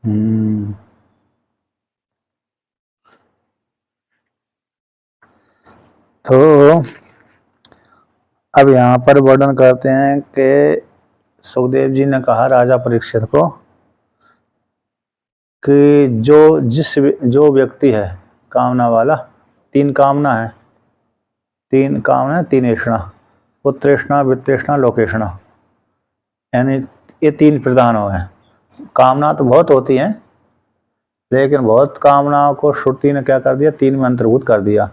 हम्म। तो अब यहाँ पर वर्णन करते हैं कि सुखदेव जी ने कहा राजा परीक्षित को कि जो व्यक्ति है कामना वाला, तीन कामना है, तीन ऐषणा, पुत्रेषणा, वित्तेषणा, लोकेषणा, यानी ये तीन प्रधानों हैं। कामना तो बहुत होती हैं, लेकिन बहुत कामनाओं को श्रुति ने क्या कर दिया, तीन में अंतर्भूत कर दिया,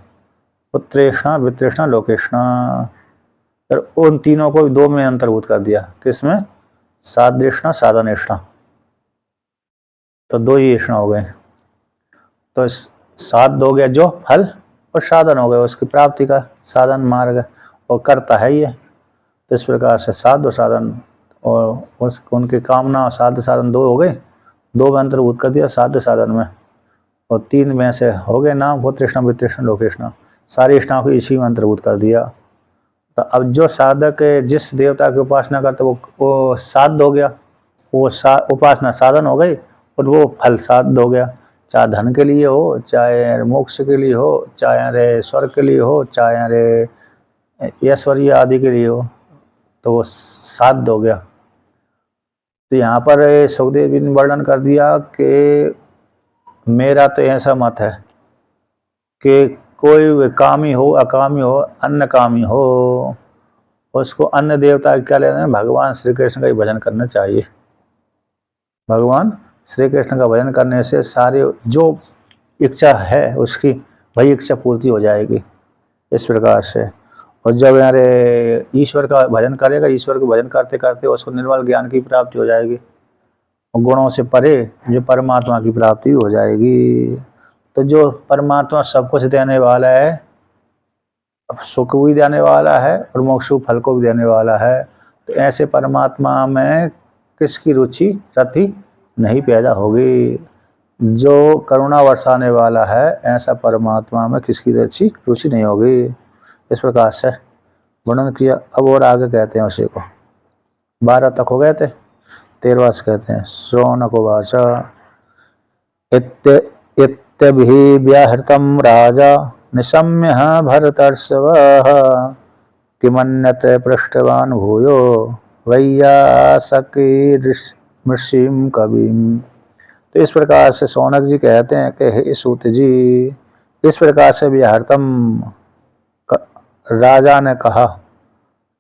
पुत्रेषणा, वित्तेषणा, लोकेषणा। फिर उन तीनों को दो में अंतर्भूत कर दिया, किसमें, साध्येषणा, साधनेषणा। तो दो ही ऐषणा हो गए। तो साध हो गया जो फल, और साधन हो गया उसकी प्राप्ति का साधन मार्ग, और करता है ये। तो इस प्रकार से साध और साधन, और उनकी कामना साध्य साधन दो हो गए, दो में अंतर्भूत कर दिया साध्य साधन में, और तीन में से हो गए नाम, पुत्रेषणा, वित्तेषणा, लोकेषणा, सारी इष्टाओं को इसी में अंतर्भूत कर दिया। तो अब जो साधक जिस देवता की उपासना करते वो साध हो गया, वो उपासना साधन हो गई, और वो फल साध हो गया, चाहे धन के लिए हो, चाहे मोक्ष के लिए हो, चाहे स्वर्ग के लिए हो, चाहे ऐश्वर्य आदि के लिए हो, तो वो साध हो गया। तो यहाँ पर सुखदेव जी ने वर्णन कर दिया कि मेरा तो ऐसा मत है कि कोई कामी हो, अकामी हो, अन्न कामी हो, उसको अन्य देवता क्या लेना है, भगवान श्री कृष्ण का ही भजन करना चाहिए। भगवान श्री कृष्ण का भजन करने से सारे जो इच्छा है उसकी वही इच्छा पूर्ति हो जाएगी, इस प्रकार से। और जब यारे ईश्वर का भजन करेगा, ईश्वर को भजन करते करते उसको निर्मल ज्ञान की प्राप्ति हो जाएगी, और गुणों से परे जो परमात्मा की प्राप्ति हो जाएगी। तो जो परमात्मा सब कुछ देने वाला है, सुख भी देने वाला है और मोक्ष फल को भी देने वाला है, तो ऐसे परमात्मा में किसकी रुचि रति नहीं पैदा होगी। जो करुणा बरसाने वाला है, ऐसा परमात्मा में किसकी रुचि नहीं होगी। इस प्रकार से वर्णन किया। अब और आगे कहते हैं उसी को, 12 तक हो गए थे, 13वां कहते हैं, शौनक उवाच इत्यभिव्याहृतं राजा निशम्य भरतर्षभः किमन्यत पृष्ठवान् भूयो वैयासकीर्षिं कविम्। तो इस प्रकार से शौनक जी कहते हैं कि हे सूत जी, इस प्रकार से व्याहृतम राजा ने कहा,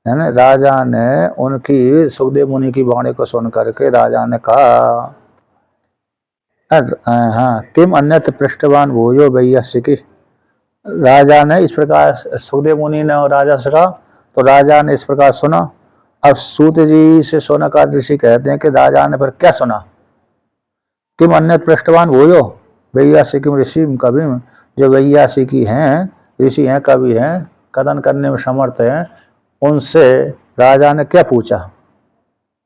है ना, राजा ने उनकी सुखदेव मुनि की वाणी को सुन करके राजा ने कहा, हाँ, किम अन्यत पृष्ठवान भूयो वैयासिकी। राजा ने इस प्रकार, सुखदेव मुनि ने और राजा से कहा, तो राजा ने इस प्रकार सुना। अब सूत जी से शौनकादि ऋषि कहते हैं कि राजा ने फिर क्या सुना, किम अन्यत पृष्ठवान भूयो वैयासिकी ऋषि कवि, जो वैयासिकी हैं, ऋषि हैं, कवि हैं, कथन करने में समर्थ हैं, उनसे राजा ने क्या पूछा,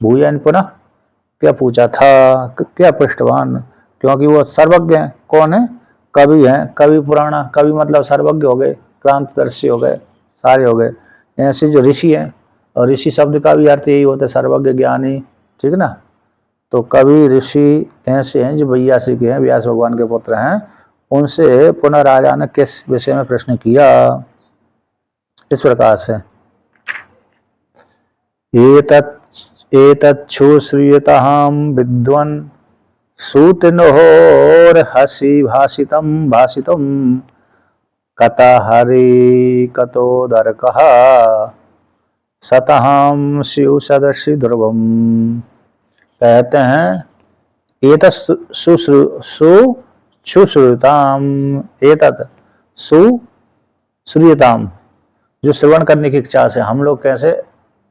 भूयन पुनः क्या पूछा था, क्या पृष्ठवान, क्योंकि वो सर्वज्ञ हैं। कौन है, कवि हैं, कवि पुराना, कवि मतलब सर्वज्ञ हो गए, क्रांतिदर्शी हो गए, सारे हो गए। ऐसे जो ऋषि हैं, और ऋषि शब्द का भी अर्थ यही होता है, सर्वज्ञ ज्ञानी, ठीक ना। तो कवि ऋषि ऐसे हैं जो वैयासी के हैं, व्यास भगवान के पुत्र हैं। उनसे पुनः राजा ने किस विषय में प्रश्न किया, इस प्रकार से, एतच्छ्रूयतां विद्वन् सूतिनोर्हसि भाषितं कतहरि कतोदरकः सतहं शिव सदर्शि ध्रुवम्। कहते हैं एतत् सुश्रूयताम, एतत् सुश्रूयताम, जो श्रवण करने की इच्छा से, हम लोग कैसे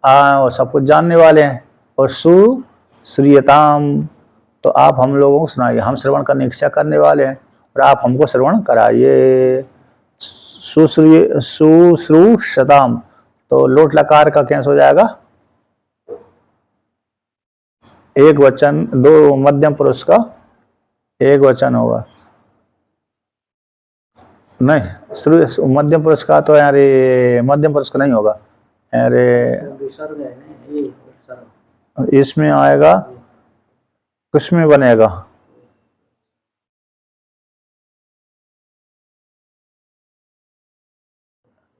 और सब कुछ जानने वाले हैं, और सुश्रूयताम, तो आप हम लोगों को सुनाइए, हम श्रवण करने की इच्छा करने वाले हैं और आप हमको श्रवण कराइए। सुश्रूषताम, तो लोट लकार का कैसे हो जाएगा, एक वचन, दो मध्यम पुरुष का एक वचन होगा, नहीं मध्यम पुरुष का तो यार मध्यम पुरुष का नहीं होगा, अरे इसमें आएगा, किसमें बनेगा,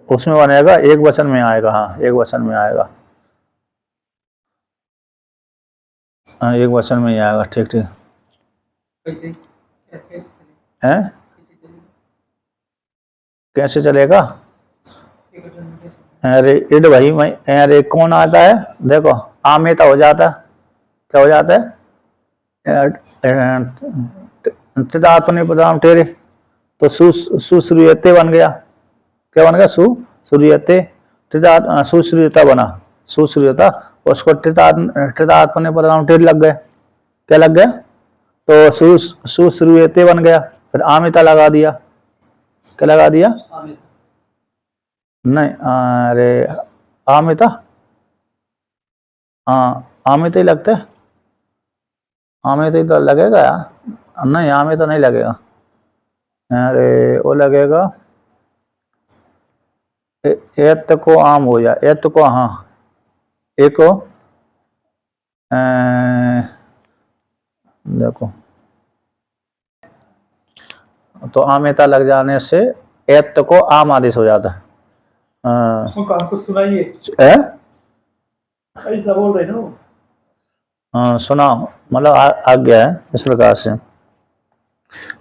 उसमें बनेगा एक वचन में आएगा। हाँ, एक वचन में आएगा। हाँ, एक वचन में ही आएगा। ठीक ठीक है। कैसे चलेगा? अरे इड भाई मैं, अरे कौन आता है? देखो आमेता हो जाता, क्या हो जाता है? अपने पदाम टेरे, तो सुश्रूयते बन गया। क्या बन गया? सुश्रूयते। सुश्रूयता बना, सुश्रूयता। उसको टितात्मने पदाम टेरे लग गए। क्या लग गया? तो सुश्रूयते बन गया। फिर आमिता लगा दिया। क्या लगा दिया? नहीं, अरे आमिता, हाँ आमिता ही लगता है। आमिता ही तो लगेगा यार। नहीं, आमिता नहीं लगेगा। अरे वो लगेगा एत को आम हो जाए, एत को, हाँ एक को देखो, तो आमेता लग जाने से एत को आम आदेश हो जाता है। सुनाइए, ऐसा बोल रहे ना। हाँ सुना, मतलब आ गया है इस प्रकार से।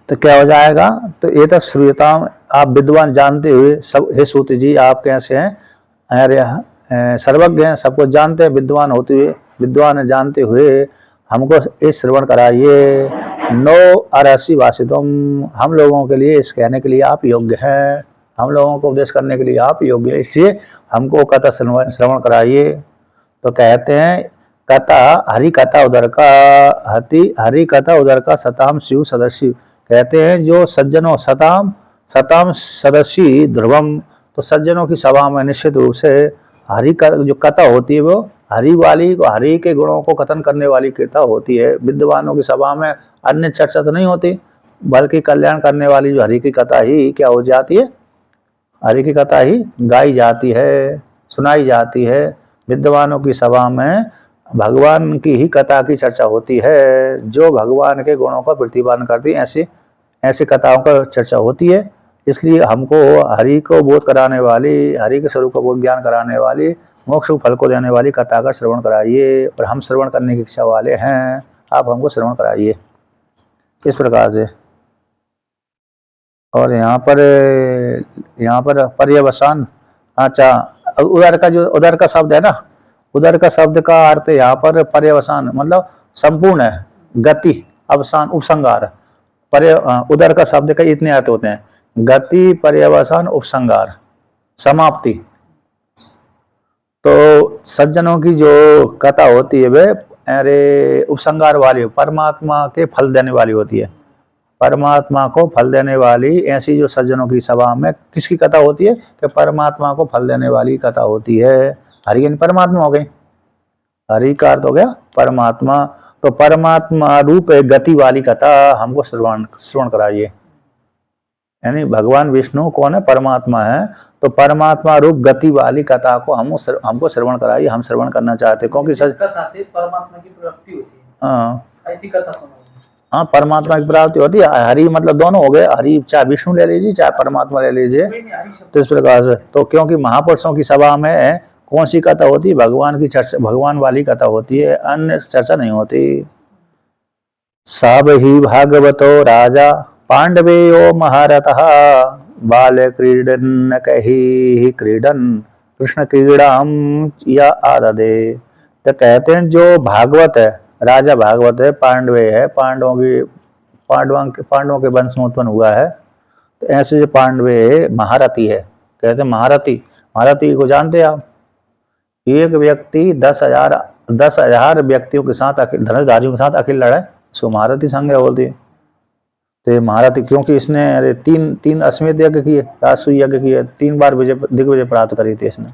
तो क्या हो जाएगा? तो ये तो श्रूयता, आप विद्वान जानते हुए सब, हे सूत जी आप कैसे हैं? अरे सर्वज्ञ हैं, सबको जानते हैं, विद्वान होते हुए, विद्वान जानते हुए हमको ये श्रवण कराइए। नो अरसी वासितुम, हम लोगों के लिए, इस कहने के लिए आप योग्य हैं, हम लोगों को उपदेश करने के लिए आप योग्य हैं, इसलिए हमको कथा श्रवण कराइए। तो कहते हैं कथा, हरि कथा उधर का, हरि कथा उधर का सताम शिव सदस्य। कहते हैं जो सज्जनों, सताम सताम सदस्य ध्रुवम, तो सज्जनों की सभा में निश्चित रूप से हरि का जो कथा होती है वो हरि वाली, हरि के गुणों को कथन करने वाली कथा होती है। विद्वानों की सभा में अन्य चर्चा तो नहीं होती, बल्कि कल्याण करने वाली जो हरि की कथा ही क्या हो जाती है? हरि की कथा ही गाई जाती है, सुनाई जाती है। विद्वानों की सभा में भगवान की ही कथा की चर्चा होती है, जो भगवान के गुणों का प्रतिपादन करती है, ऐसी ऐसी कथाओं का चर्चा होती है। इसलिए हमको हरि को बोध कराने वाली, हरि के स्वरूप का बोध ज्ञान कराने वाली, मोक्ष फल को देने वाली कथा का श्रवण कराइए। और हम श्रवण करने की इच्छा वाले हैं, आप हमको श्रवण कराइए इस प्रकार से। और यहाँ पर पर्यवसान, अच्छा उदर का, जो उदर का शब्द है ना, उदर का शब्द का अर्थ यहाँ पर पर्यवसान मतलब संपूर्ण है, गति, अवसान, उपसंगार। उदर का शब्द का इतने अर्थ होते हैं, गति, पर्यवसान, उपसंगार, समाप्ति। तो सज्जनों की जो कथा होती है वे अरे उपसंगार वाली, परमात्मा के फल देने वाली होती है। परमात्मा को फल देने वाली ऐसी जो सज्जनों की सभा में किसकी कथा होती है? कि परमात्मा को फल देने वाली कथा होती है। हरि परमात्मा हो गई, हरि का अर्थ हो गया परमात्मा। तो परमात्मा रूप गति वाली कथा हमको श्रवण कराइए। यानी भगवान विष्णु कौन है? परमात्मा है। तो परमात्मा रूप गति वाली कथा को हमको श्रवण कराइए, हम श्रवण करना चाहते हैं, क्योंकि कथा से परमात्मा की प्राप्ति होती है। हाँ, ऐसी कथा सुनो। हाँ, परमात्मा की प्राप्ति होती है। हरि मतलब दोनों हो गए, हरि चाहे विष्णु ले लीजिए चाहे परमात्मा ले लीजिए, तो इस प्रकार से। तो क्योंकि महापुरुषों की सभा में कौन सी कथा होती है? भगवान की चर्चा, भगवान वाली कथा होती है, अन्य चर्चा नहीं होती। सब ही भागवतो राजा पांडवेयो महारथः बाल क्रीडन कही क्रीडन कृष्ण क्रीड़ाम या आददे। तो कहते हैं जो भागवत है, राजा भागवत है, पांडवे है, पांडवों के वंश में उत्पन्न हुआ है। तो ऐसे जो पांडवे महारथी है, कहते हैं महारथी, महारथी को जानते हैं आप? एक व्यक्ति 10,000 व्यक्तियों के साथ, धनुर्धारियों के साथ अकेले लड़ा है, उसको महारथी संज्ञा बोलती है। तो महारथी क्योंकि इसने तीन अश्वमेध यज्ञ किए, राजसूय यज्ञ किए, 3 बार दिग्विजय प्राप्त करी थी इसने।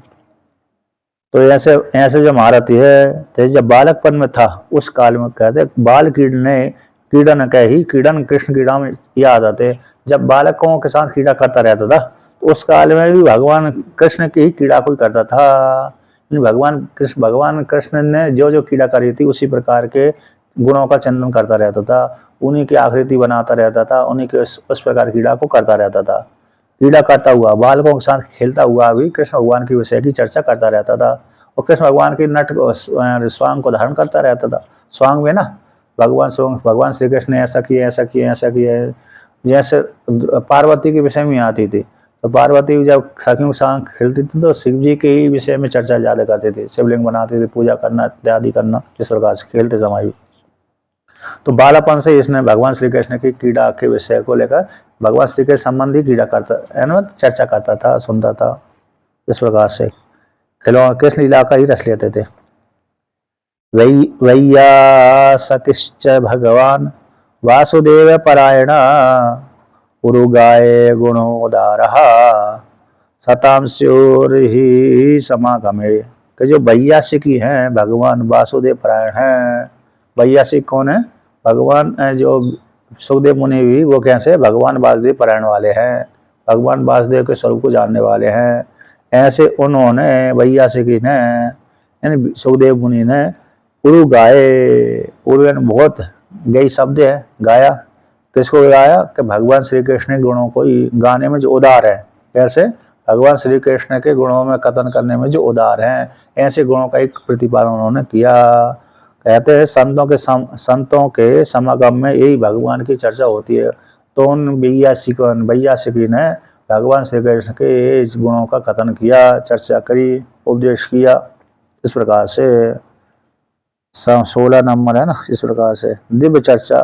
तो ऐसे जो महारथी है, तो जब बालकपन में था उस काल में कहते बाल क्रीडन कही क्रीडन कृष्ण क्रीड़ा में याद आते। जब बालकों के साथ क्रीड़ा करता रहता था, तो उस काल में भी भगवान कृष्ण की ही क्रीड़ा कोई करता था। भगवान कृष्ण ने जो जो क्रीड़ा करी थी उसी प्रकार के गुणों का चिंतन करता रहता था, उन्हीं की आकृति बनाता रहता था, उन्हीं के उस प्रकार क्रीड़ा को करता रहता था। क्रीड़ा करता हुआ, बालकों के साथ खेलता हुआ भी कृष्ण भगवान के विषय की चर्चा करता रहता था। और कृष्ण भगवान की नट स्वांग को धारण करता रहता था। स्वांग में ना भगवान श्री कृष्ण ने ऐसा किया, ऐसा किया, ऐसा किया है। जैसे पार्वती के विषय में आती थी, तो पार्वती जब सखियों के साथ खेलती थी तो शिव जी के ही विषय में चर्चा ज्यादा करते थे, शिवलिंग बनाते थे, पूजा करना इत्यादि करना, इस प्रकार से खेलते समय। तो बालापन से इसने भगवान श्री कृष्ण की क्रीड़ा के विषय को लेकर भगवान श्री कृष्ण संबंधी क्रीड़ा करता, चर्चा करता था, सुनता था। इस प्रकार से खिलौना कृष्ण लीला का ही रच लेते थे। वैयासकिश्च भगवान वासुदेव परायण उरुगाये गुणोदारः सताम स्योर्हि समागमे। कि जो वैयासिकी हैं भगवान वासुदेव परायण हैं। वैयासिक कौन है? भगवान जो सुखदेव मुनि भी वो कैसे भगवान वासुदेव परायण वाले हैं, भगवान वासुदेव के स्वरूप को जानने वाले हैं। ऐसे उन्होंने वैयासिकी ने यानी सुखदेव मुनि ने उरु गाए, उरु बहुत गई शब्द है, गाया। किसको गाया? कि भगवान श्री कृष्ण के गुणों को ही गाने में जो उदार है। कैसे? भगवान श्री कृष्ण के गुणों में कथन करने में जो उदार हैं, ऐसे गुणों का एक प्रतिपादन उन्होंने किया। कहते हैं संतों के समागम में यही भगवान की चर्चा होती है। तो उन वैयासिकी ने भगवान श्री कृष्ण के इस गुणों का कथन किया, चर्चा करी, उपदेश किया। इस प्रकार से 16 नंबर है ना। इस प्रकार से दिव्य चर्चा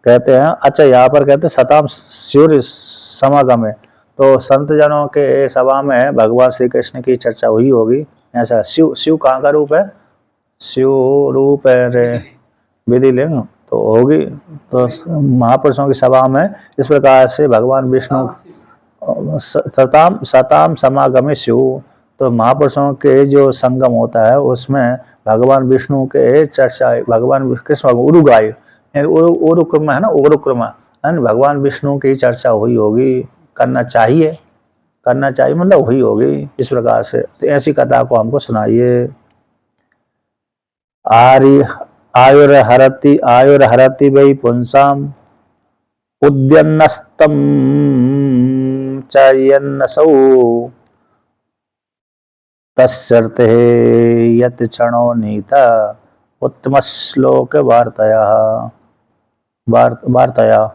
कहते हैं। अच्छा, यहाँ पर कहते हैं सताम सूर्य समागम है, तो संत जनों के सभा में भगवान श्री कृष्ण की चर्चा हुई होगी। ऐसा शिव कहाँ का रूप है? शिव रूप है रे विधिलिंग, तो होगी तो महापुरुषों की सभा में इस प्रकार से भगवान विष्णु सताम समागम शिव, तो महापुरुषों के जो संगम होता है उसमें भगवान विष्णु के चर्चा, भगवान कृष्ण उरुगाय उरुक्रम है ना, उरुक्रम है, भगवान विष्णु की चर्चा हुई होगी। करना चाहिए मतलब हुई होगी। इस प्रकार से तो ऐसी कथा को हमको सुनाइए। आयुर्हरति वै पुंसाम उद्यन्नस्तम चयन्नसौ तस्यर्थे यत् क्षणो नीता उत्तम श्लोक वार्तया।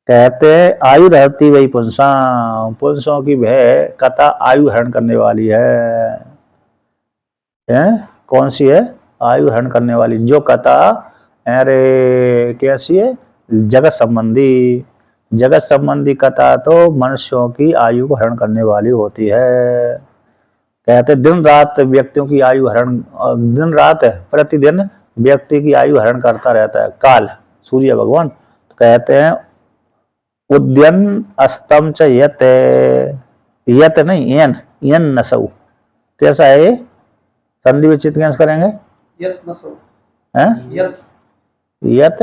कहते आयु रहती वही पुंसों की वह कथा आयु हरण करने वाली है। कौन सी है? आयु हरण करने वाली जो कथा, अरे कैसी है? जगत संबंधी कथा तो मनुष्यों की आयु को हरण करने वाली होती है। कहते दिन रात व्यक्तियों की आयु हरण, दिन रात प्रतिदिन व्यक्ति की आयु हरण करता रहता है काल, सूर्य भगवान। तो कहते हैं उद्यन अस्तम च यत नहीं यन नसौ। कैसा है ये? संधि विच्छेद कैसे करेंगे? यत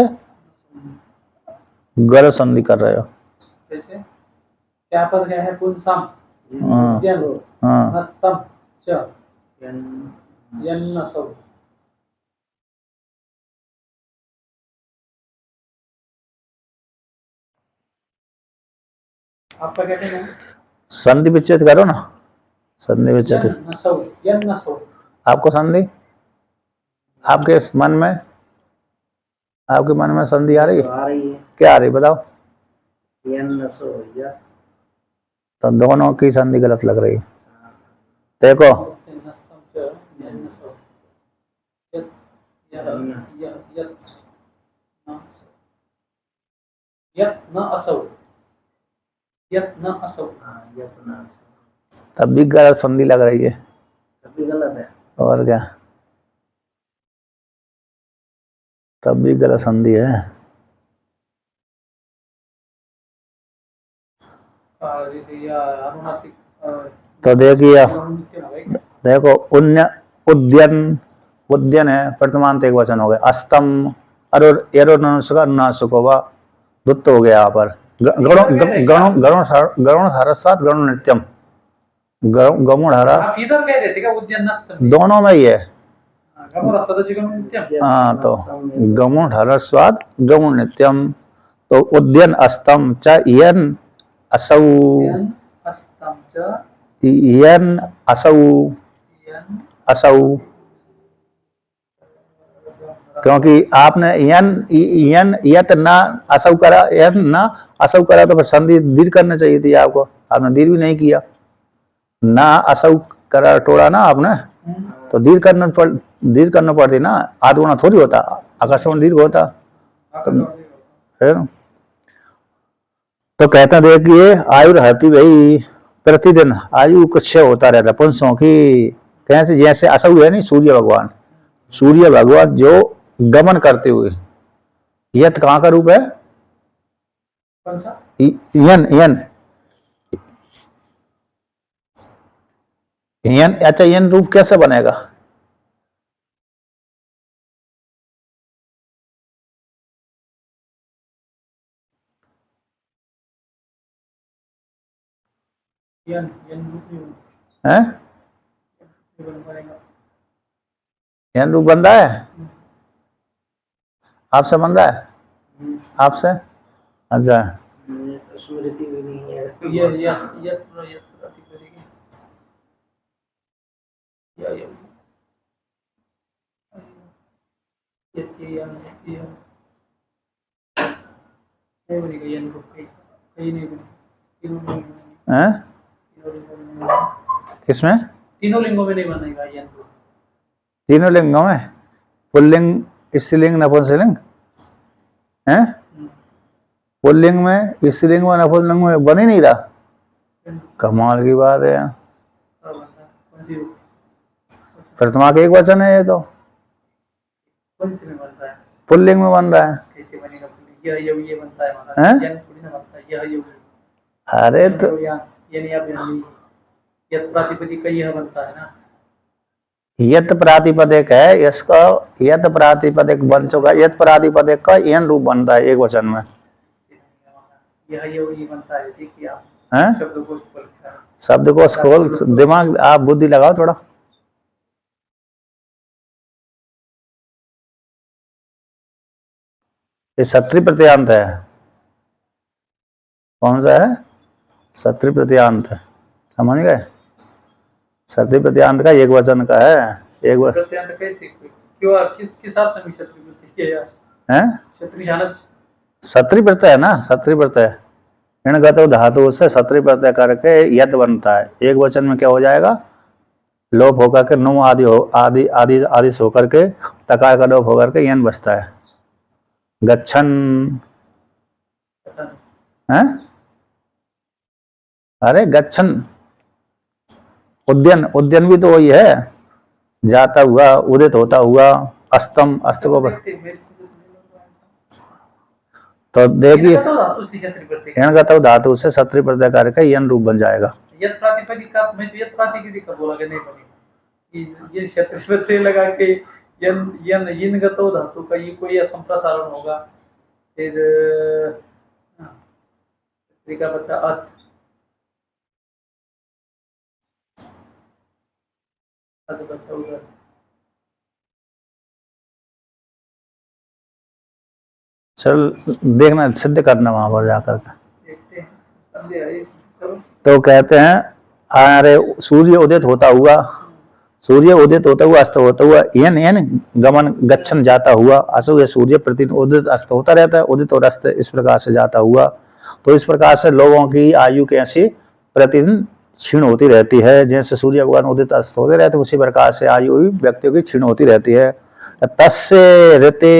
गर संधि कर रहे हो। क्या पद है? पुंसम नस्तम च यन्नसौ। आपका क्या कहना है? संधि विच्छेद करो ना, संधि विच्छेद। आपको संधि आपके मन में संधि आ रही है? क्या आ रही बताओ? तो दोनों की संधि गलत लग रही है। देखो तब भी गलत संधि लग रही है। तब भी गलत है और क्या, तब भी गलत संधि है। तो देखिए, देखो उद्यन है प्रथमांत एक वचन हो गया। अस्तम अनुनासिक होगा, दुत्त हो गया। यहाँ पर गरुण हरसात गरुण नृत्यम, गमुण हरा दोनों में ही है। हाँ, तो गमुण हरस्वाद गमुण नित्यम। तो उद्यन अस्तम च यन असौ, यन अस्तं च यन असौ, यन असौ, क्योंकि आपने यन यन यत ना असौ करा, यन ना असौ करा तो फिर संधि दीर्घ करना चाहिए थी आपको, आपने दीर्घ भी नहीं किया। ना असौ करा टोड़ा ना आपने, तो दीर्घ करना पड़ती ना, आधगुणा थोड़ी होता, आकर्षण दीर्घ होता। फिर तो कहते हैं देखिए आयु रहती भाई प्रतिदिन आयु कुछ होता रहता पुंसों की, कैसे जैसे असौ है नहीं सूर्य भगवान, सूर्य भगवान जो गमन करते हुए, यत कहाँ का रूप है? कौन सा? यन यन यन, अच्छा यन रूप कैसे बनेगा? यन यन रूप नहीं हैं? बन पाएगा। यन रूप बन रहा है, आपसे बन रहा है, आपसे? अच्छा तो स्मृति भी नहीं है। ये प्रतिपदी या ये नहीं बनेगा, यन रूप कहीं नहीं बनेगा, तीनों लिंगों में नहीं, हैं? तीनों लिंगों में नहीं बनेगा। किसमें? तीनों लिंगों में नहीं बनेगा यन रूप। तीनों लिंगों में, पुल्लिंग स्त्रीलिंग नपुंसकलिंग हैं? पुल्लिंग में स्त्रीलिंग में नपुंसकलिंग में बन ही नहीं रहा, कमाल की बात है यार। कौन सी रूप? फिर तुम्हारा एक वचन है ये तो, कौन सी में बनता है? पुल्लिंग में बन रहा है। कैसे बनेगा? ये बनता है हैं? हमारा, यन थोड़ी ना बनता है, यह योग अरे तो यानी आप यत प्रातिपदिक का यह बनता है ना। यत प्रातिपदिक है इसका, यत प्रातिपदिक बन चुका, यत प्रातिपदिक का यन रूप बनता है एक वचन में। यह योग ये बनता है, देखिए आप हैं? शब्दकोश खोल कर। शब्दकोश खोल, दिमाग आप बुद्धि लगाओ थोड़ा। ये सत्री प्रत्यांत है, कौन सा है? सत्री प्रत्यांत, समझ गए? सत्री प्रत्यांत का एक वचन का है, एक वचन प्रत्यांत कैसे, क्यों, किस अर्थ में क्षत्रिय प्रत्यय किया है, क्षत्रिय जानत? सत्री प्रत्यय है ना, सत्री प्रत्यय इणगत धातु से सत्री प्रत्यय करके यद बनता है, एक वचन में क्या हो जाएगा? लोप होकर के नु आदि हो, आदि आदि आदि से होकर के तकार का लोप होकर के यन बचता है, गच्छन है। अरे गच्छन, उद्यन, उद्यन भी तो वही है, जाता हुआ, उदित होता हुआ, अस्तम, अस्त को तो देखिए इणगत धातु से सत्री प्रत्यय करके यन रूप बन जाएगा। यत प्रातिपदिक का, मैं तो यत प्रातिपदिक का बोला कि नहीं बनेगा, ये क्षत्रिय प्रत्यय लगा के यन यन यन गतो धातु का ये कोई असंप्रसारण होगा, फिर का बच्चा अर्थ बच्चा उधर चल देखना, सिद्ध करना वहां पर जाकर के। देखते हैं, संदेह है चलो। तो कहते हैं अरे सूर्य उदित होता हुआ, सूर्य उदित होता हुआ अस्त होता हुआ, यन यन गमन गच्छन जाता हुआ, असु ये सूर्य प्रतिदिन उदित अस्त होता रहता है, उदित और अस्त इस प्रकार से जाता हुआ। तो इस प्रकार से लोगों की आयु कैसी प्रतिदिन क्षीण होती रहती है, जैसे सूर्य भगवान उदित अस्त होते रहते हैं उसी प्रकार से आयु व्यक्तियों की क्षीण होती रहती है। तस्य ऋते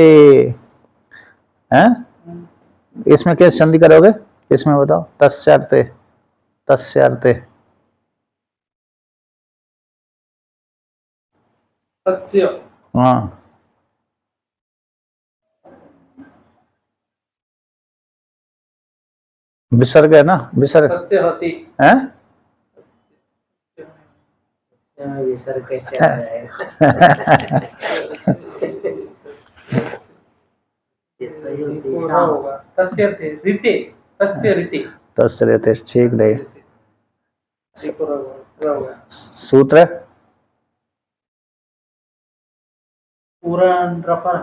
हैं, इसमें क्या संधि करोगे, इसमें बताओ, तस्यार्थे, तस्यार्थे तस्य, हाँ विसर्ग है ना, विसर्ग तस्य हति है। विसर्ग कैसे आ जाएगा? पूरा होगा तस्य ऋते, तस्य ऋते, तस्य रहते ठीक नहीं। पूरा होगा सूत्र पूरा रफा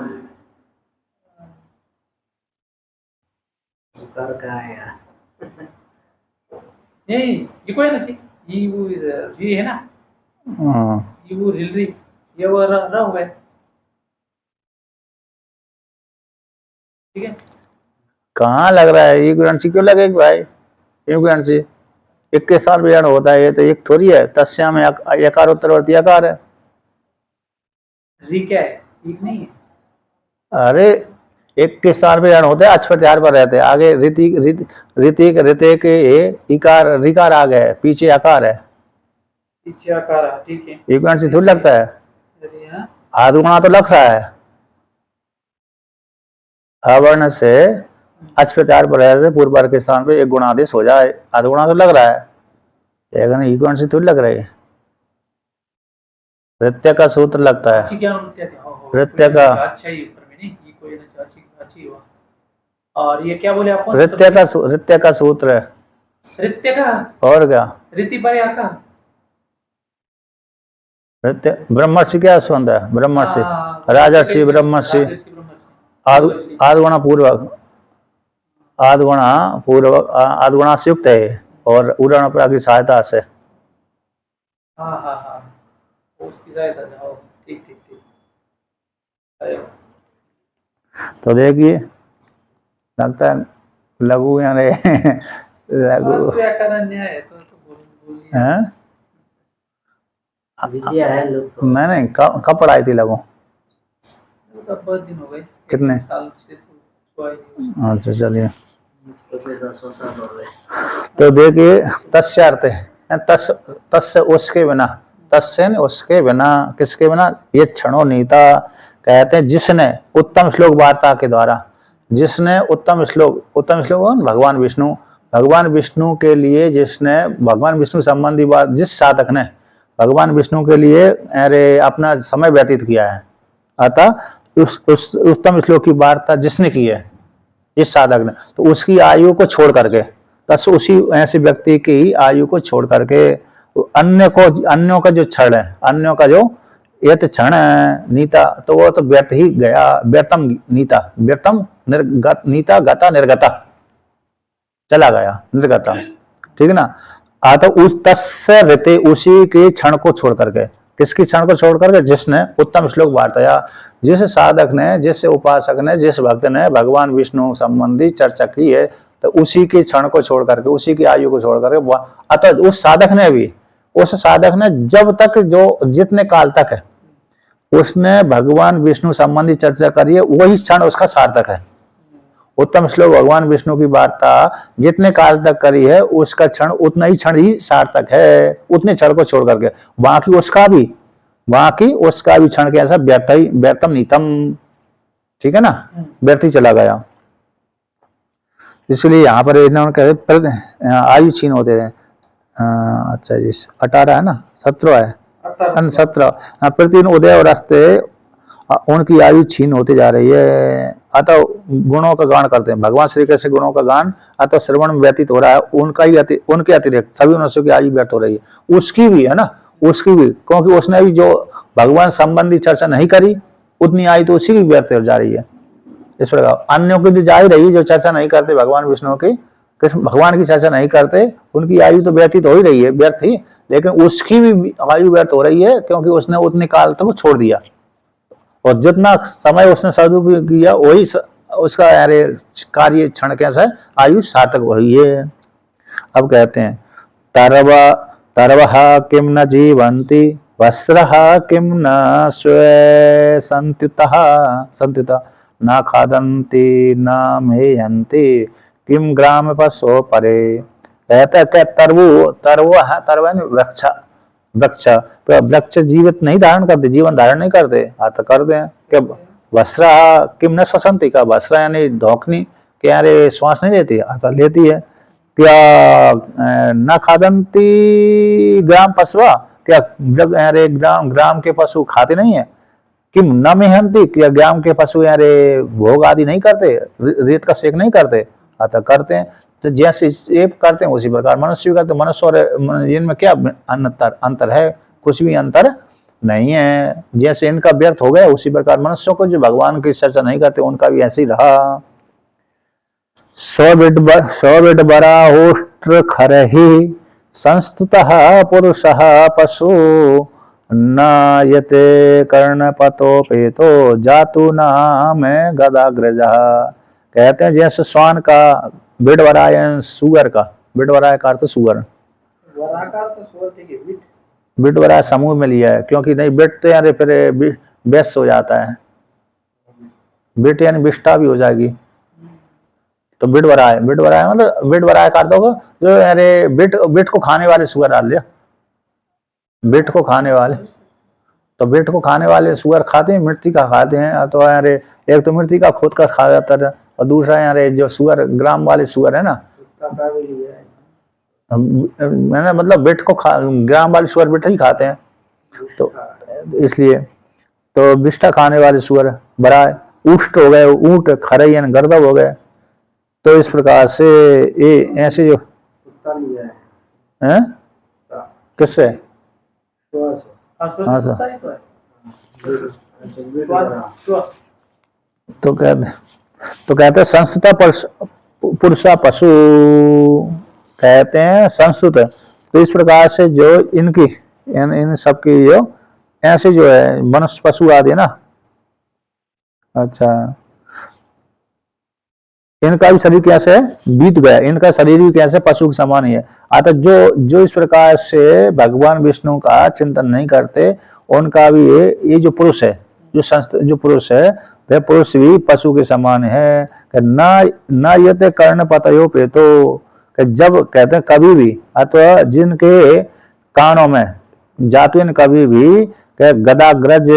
कर का आएगा नहीं ये कोई ना ये वो ये है ना हाँ, ये वो हिलरी ये वो रहा हुआ है ठीक है कहाँ लग रहा है इक्वेंसी क्यों लगेगी भाई? इक्वेंसी 21 साल विजन होता है, ये तो एक थोड़ी है। तस्या में यकार उत्तरवर्ती यकार है। री क्या है ठीक नहीं है अरे 21 साल विजन होते हैं, अच प्रत्याहार पर रहते हैं। आगे ऋतिक ऋतिक ये इकार रिकार आ गए, पीछे आकार है। पीछे आकार है ठीक है इक्वेंसी थोड़ी लगता है। अरे हाँ आदुगुणा तो लग रहा है, अवर्ण से अच प्रत्याहार पर रहते हैं, पूर्व वर्ग के स्थान पे एक गुणादेश हो जाए, आदुगुणा तो लग रहा है, लेकिन इक्वेंसी थोड़ी लग रही है। प्रत्यय का सूत्र लगता है। अच्छी क्या नृत्य थे प्रत्यय का अच्छा ही ऊपर में नहीं ये कोई ना अच्छी अच्छी हुआ और ये क्या बोले आपको नृत्य का सूत्र है। नृत्य का और क्या? रीति पर आका नृत्य ब्रह्मर्षि क्या संबंध है? ब्रह्मर्षि राजर्षि ब्रह्मर्षि आदगुणा पूर्वक, आदगुणा से युक्त है और उड़न अपरा की सहायता से। हाँ हाँ हाँ उसकी सहायता से हाँ ठीक ठीक ठीक अरे तो देखिए लगता है लघु यानी लघु व्याकरण न्याय है तो बोलिए हैं? विद्या है लोग तो। मैंने कब पढ़ाई थी लघु? वो तो बहुत दिन हो गए कितने साल से तो आई नहीं अच्छा चलिए। मुझको 10 साल हो गए। तो देखिए तस्य अर्थ है तस्य उसके बिना, तस्य ने उसके बिना, किसके बिना? ये क्षणों नीता कहते हैं जिसने उत्तम श्लोक वार्ता के द्वारा, जिसने उत्तम श्लोक भगवान विष्णु के लिए, जिसने भगवान विष्णु संबंधी बात, जिस साधक ने भगवान विष्णु के लिए अरे अपना समय व्यतीत किया है, अतः उस उत्तम श्लोक की वार्ता जिसने की है, जिस साधक ने, तो उसकी आयु को छोड़ करके, बस उसी ऐसे व्यक्ति की आयु को छोड़ करके अन्यों का जो क्षण है, अन्यों का जो यत क्षण है नीता, तो वो तो व्यर्थ ही गया। व्यर्थम नीता, व्यर्थम निर्गत नीता, गता निर्गता, चला गया, निर्गता, ठीक है ना। तो उस तस्य रहते उसी के क्षण को छोड़ करके, किसकी क्षण को छोड़ करके? जिसने उत्तम श्लोक वार्ताया, जिस साधक ने, जिस उपासक ने, जिस भक्त ने भगवान विष्णु संबंधी चर्चा की है, तो उसी के क्षण को छोड़ करके, उसी की आयु को छोड़ करके, अतः उस साधक ने भी, उस साधक ने जब तक जो जितने काल तक है उसने भगवान विष्णु संबंधी चर्चा करी है, वही क्षण उसका सार्थक है। उत्तम श्लोक भगवान विष्णु की वार्ता जितने काल तक करी है, उसका क्षण उतना ही क्षण ही सार्थक है, उतने क्षण को छोड़ करके बाकी उसका भी क्षण कैसा? व्यर्थम नीतम, ठीक है ना, व्यर्थ ही चला गया। इसलिए यहाँ पर इन्होंने कहे आयु छीन होते हैं। अच्छा जी 18 है ना, 17 है, 17 प्रतिदिन उदय और अस्ते उनकी आयु छीन होती जा रही है। अतः गुणों का गान करते हैं भगवान श्री कृष्ण, गुणों का गान अतः श्रवण में व्यतीत हो रहा है, उनके अतिरिक्त सभी मनुष्यों की आयु व्यर्थ हो रही है। उसकी भी है ना, उसकी भी, क्योंकि उसने भी जो भगवान संबंधी चर्चा नहीं करी, उतनी आयु तो उसी की व्यर्थ हो जा रही है। इस प्रकार अन्यों की भी जा ही रही है, जो चर्चा नहीं करते भगवान विष्णु की, कृष्ण भगवान की चर्चा नहीं करते, उनकी आयु तो व्यतीत हो ही रही है, व्यर्थ ही, लेकिन उसकी भी आयु व्यर्थ हो रही है, क्योंकि उसने उतने काल तक छोड़ दिया, और जितना समय उसने सदुपयोग किया वही उसका अरे कार्य क्षण कैसा है? आयु सार्थक वही है। अब कहते हैं तरवः किम न जीवन्ति वस्त्रः किम न स्वे संत्युतः न खादन्ति न मेयन्ति किम ग्राम पशो परे। कहता है क्या? वृक्ष जीवित नहीं धारण करते, जीवन धारण नहीं करते, तो करते हैं क्या? वस्त्र किम न श्वसंति का, वस्त्र यानी ढोकनी, क्या अरे श्वास नहीं लेती? तो लेती है। क्या न खादंती ग्राम पशुआ, क्या अरे ग्राम के पशु खाते नहीं है? किम न मेहनती, क्या ग्राम के पशु अरे भोग आदि नहीं करते, रेत का सेक नहीं करते? तो करते हैं। तो जैसे ये करते हैं उसी प्रकार मनुष्य भी करते। मनुष्य और इनमें क्या अंतर है? कुछ भी अंतर नहीं है। जैसे इनका व्यर्थ हो गया, उसी प्रकार मनुष्यों को जो भगवान की चर्चा नहीं करते, उनका भी ऐसे ही रहा। 100 बिट बड़ा होष्ट्र खरही संस्तुतः पुरुषः पशु न यते कर्णपतोपेतो जातु नाम गदाग्रजः। कहते हैं जैसे श्वान का बिडवरायन, सुअर का बिडवराय का अर्थ सुअर, वराकार तो स्वर ठीक है, बिट बिडवराय समूह में लिया है, क्योंकि नहीं बिट तो यार फिर व्यस्त हो जाता है, बिट यानी विष्ठा भी हो जाएगी। तो बिडवराय, बिडवराय मतलब बिडवराय का अर्थ होगा जो अरे बिट, बिट को खाने वाले सुअर डाल लिया, बिट को खाने वाले। तो बिट को खाने वाले सुअर खाते हैं, मिट्टी का खाते हैं। तो अरे एक तो मिट्टी का खोद कर खा जाता है, और दूसरा अरे जो सुअर ग्राम वाले सुअर है ना, काका भी लिया है। मैंने मतलब बिट को ग्राम वाले सुअर बिट ही खाते हैं, तो इसलिए तो बिष्ठा खाने वाले सुअर बराय, उष्ट हो गए, ऊंट खरैयन गर्दभ हो गए। तो इस प्रकार से ये ऐसे जो कुत्ता लिया है। हैं कुत्ता किससे, श्वास है। हाँ, स्वर हाँ, से सर। कुत्ता ही तो है। अच्छा, बिट स्वर बना। स्वर तो कहते हैं संस्कृत पुरुषा पशु, कहते हैं संस्कृत। तो इस प्रकार से जो इनकी इन सबकी जो ऐसे जो है मनुष्य पशु आदि है ना, अच्छा इनका भी शरीर कैसे है, बीत गया, इनका शरीर भी कैसे पशु के समान ही है। अतः जो इस प्रकार से भगवान विष्णु का चिंतन नहीं करते, उनका भी ये जो पुरुष है, जो पुरुष है, वह पुरुष भी पशु के समान है। ना यते कर्ण पतयो पे, तो जब कहते हैं कभी भी, अथवा जिनके कानों में जातुन कभी भी गदाग्रज,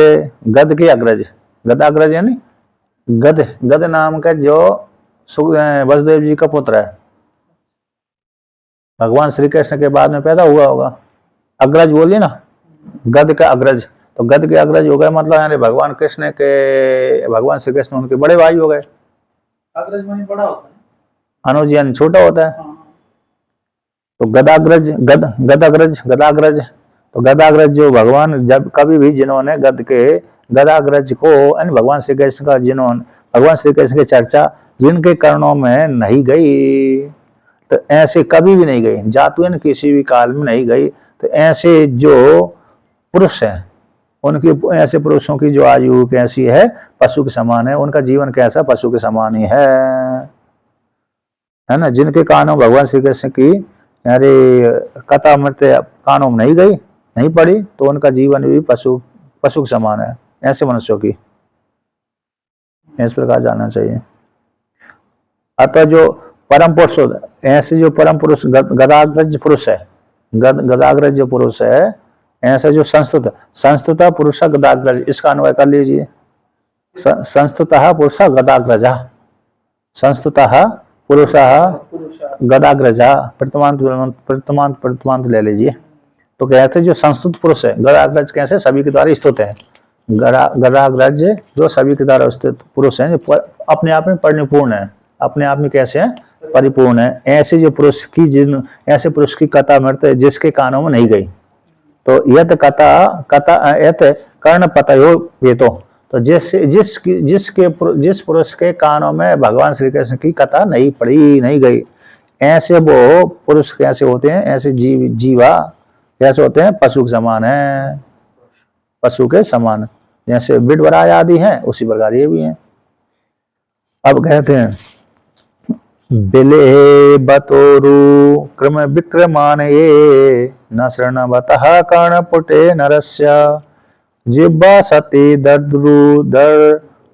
गद के अग्रज, गदाग्रज यानी गद, गद नाम का जो वसुदेव जी का पुत्र है, भगवान श्री कृष्ण के बाद में पैदा हुआ होगा। अग्रज बोलिए ना, गद का अग्रज, तो गद के अग्रज हो गए, मतलब यानी भगवान कृष्ण के, भगवान श्री कृष्ण उनके बड़े भाई हो गए। अग्रज मानी बड़ा होता है। अनुज यानी छोटा होता है। हाँ, तो गदाग्रज, गदाग्रज, गदाग्रज, तो गदाग्रज जो भगवान जब कभी भी जिन्होंने गदाग्रज को यानी भगवान श्री कृष्ण का, जिन्होंने भगवान श्री कृष्ण की चर्चा जिनके कर्णों में नहीं गई, तो ऐसे कभी भी नहीं गई, जातुन किसी भी काल में नहीं गई। तो ऐसे जो पुरुष हैं, उनकी ऐसे पुरुषों की जो आयु कैसी है, पशु के समान है, उनका जीवन कैसा पशु के समान ही है ना। जिनके कानों भगवान श्री कृष्ण की अरे कथा मृत्य कानों में नहीं गई, नहीं पड़ी, तो उनका जीवन भी पशु के समान है। ऐसे मनुष्यों की इस प्रकार जानना चाहिए। अतः जो परम पुरुष, ऐसे जो परम पुरुष गदाग्रज पुरुष है, गदाग्रज जो पुरुष है, ऐसे जो संस्तुत पुरुष गदाग्रज, इसका अन्वय कर लीजिए। संस्तुत पुरुष गदाग्रज, संस्तुत पुरुष गदाग्रज, प्रतिमांत ले लीजिए। तो कहते हैं जो संस्तुत पुरुष है, गदाग्रज कैसे सभी के द्वारा स्तुत है, गदाग्रज जो सभी के द्वारा स्तुत पुरुष है, जो अपने आप में परिपूर्ण है, अपने आप में कैसे है, परिपूर्ण है। ऐसे जो पुरुष की, ऐसे पुरुष की कथा मृत्य जिसके कानों में नहीं गई, तो यत कथा यत कर्ण पतयो वेतो, तो जिस पुरुष के कानों में भगवान श्री कृष्ण की कथा नहीं पड़ी, नहीं गई, ऐसे वो पुरुष कैसे होते हैं, ऐसे जीवा कैसे होते हैं, पशु के समान है, पशु के समान, जैसे बिडवराय आदि हैं, उसी प्रकार ये भी हैं। अब कहते हैं बिले बतोरु क्रम विक्रमान ये न शरणवतः कर्णपुटे नरस्य जिब्बा सती